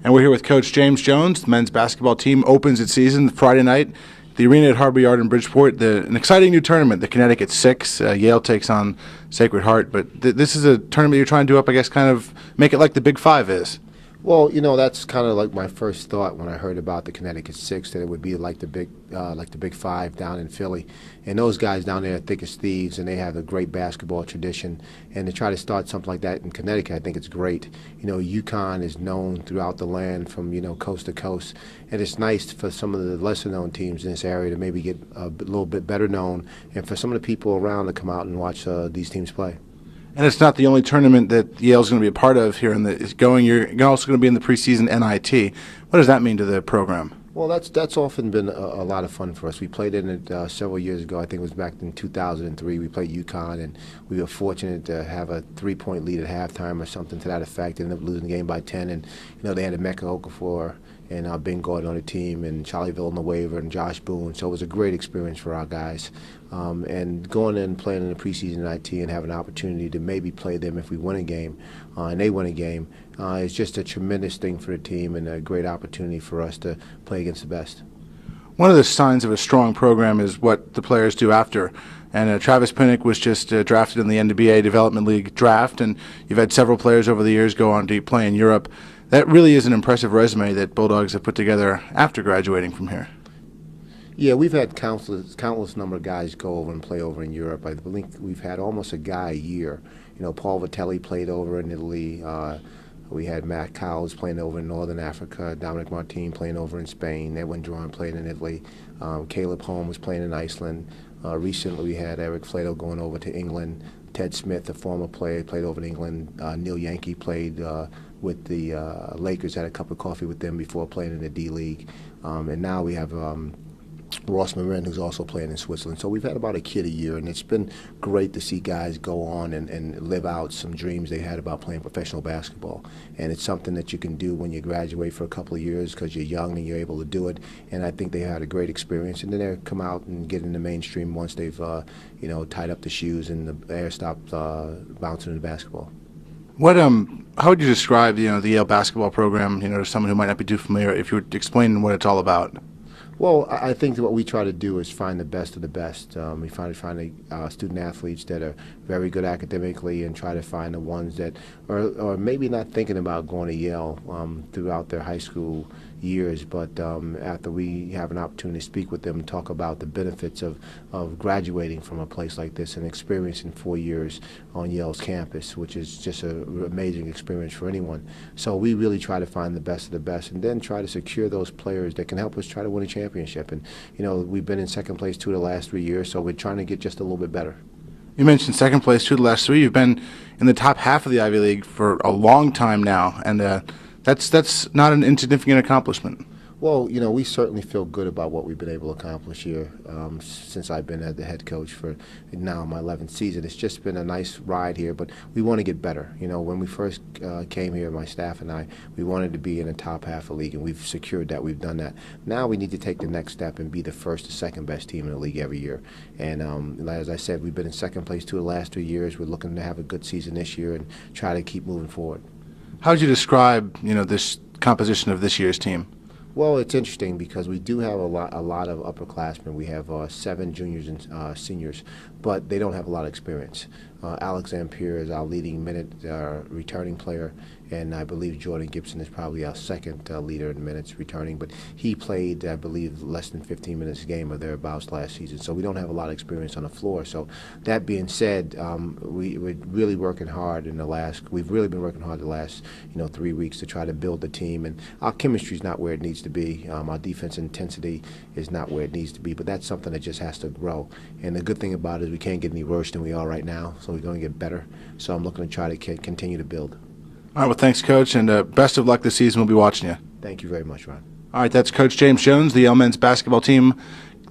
And we're here with Coach James Jones. The men's basketball team opens its season Friday night. The arena at Harbor Yard in Bridgeport, an exciting new tournament, the Connecticut Six. Yale takes on Sacred Heart. But this is a tournament you're trying to do up, I guess, kind of make it like the Big Five is. Well, that's kind of like my first thought when I heard about the Connecticut Six, that it would be like the Big Five down in Philly. And those guys down there are thick as thieves, and they have a great basketball tradition. And to try to start something like that in Connecticut, I think it's great. UConn is known throughout the land from, coast to coast. And it's nice for some of the lesser-known teams in this area to maybe get a little bit better known, and for some of the people around to come out and watch these teams play. And it's not the only tournament that Yale's going to be a part of here. You're also going to be in the preseason NIT. What does that mean to the program? Well, that's often been a lot of fun for us. We played in it several years ago. I think it was back in 2003. We played UConn, and we were fortunate to have a 3-point lead at halftime or something to that effect. Ended up losing the game by 10, and they had Emeka Okafor and Ben Gordon on the team, and Charlie Villanueva and Josh Boone. So it was a great experience for our guys. And going in and playing in the preseason NIT and having an opportunity to maybe play them if we win a game and they win a game is just a tremendous thing for the team and a great opportunity for us to play against the best. One of the signs of a strong program is what the players do after. And Travis Pinnock was just drafted in the NBA Development League draft, and you've had several players over the years go on to play in Europe. That really is an impressive resume that Bulldogs have put together after graduating from here. Yeah, we've had countless number of guys go over and play over in Europe. I believe we've had almost a guy a year. Paul Vitelli played over in Italy. We had Matt Cowles playing over in Northern Africa. Dominic Martin playing over in Spain. Edwin Duran playing in Italy. Caleb Holm was playing in Iceland. Recently, we had Eric Flato going over to England. Ted Smith, a former player, played over in England. Neil Yankee played with the Lakers, had a cup of coffee with them before playing in the D-League. And now we have Ross Marin, who's also playing in Switzerland. So we've had about a kid a year, and it's been great to see guys go on and live out some dreams they had about playing professional basketball. And it's something that you can do when you graduate for a couple of years because you're young and you're able to do it. And I think they had a great experience. And then they come out and get in the mainstream once they've, tied up the shoes and the air stopped bouncing in the basketball. How would you describe, the Yale basketball program, to someone who might not be too familiar, if you were explaining what it's all about? Well, I think that what we try to do is find the best of the best. We find student athletes that are very good academically and try to find the ones that are maybe not thinking about going to Yale throughout their high school years, but after we have an opportunity to speak with them and talk about the benefits of graduating from a place like this and experiencing 4 years on Yale's campus, which is just an amazing experience for anyone. So we really try to find the best of the best and then try to secure those players that can help us try to win a championship. And, we've been in second place 2 of the last 3 years, so we're trying to get just a little bit better. You mentioned second place 2 of the last 3. You've been in the top half of the Ivy League for a long time now, and that's not an insignificant accomplishment. Well, we certainly feel good about what we've been able to accomplish here since I've been the head coach for now my 11th season. It's just been a nice ride here, but we want to get better. When we first came here, my staff and I, we wanted to be in the top half of the league, and we've secured that. We've done that. Now we need to take the next step and be the first or second best team in the league every year. And as I said, we've been in second place 2 of the last 3 years. We're looking to have a good season this year and try to keep moving forward. How would you describe, this composition of this year's team? Well, it's interesting because we do have a lot of upperclassmen. We have 7 juniors and seniors, but they don't have a lot of experience. Alex Ampere is our leading minute returning player, and I believe Jordan Gibson is probably our second leader in minutes returning, but he played, I believe, less than 15 minutes a game or thereabouts last season, so we don't have a lot of experience on the floor. So that being said, we're really working hard we've really been working hard the last 3 weeks to try to build the team, and our chemistry is not where it needs to be. Our defense intensity is not where it needs to be, but that's something that just has to grow. And the good thing about it is we can't get any worse than we are right now, so we're going to get better. So I'm looking to try to continue to build. All right, well, thanks, Coach, and best of luck this season. We'll be watching you. Thank you very much, Ron. All right, that's Coach James Jones, the Yale men's basketball team,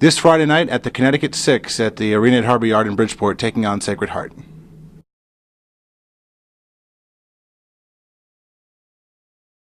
this Friday night at the Connecticut Six at the arena at Harbor Yard in Bridgeport, taking on Sacred Heart.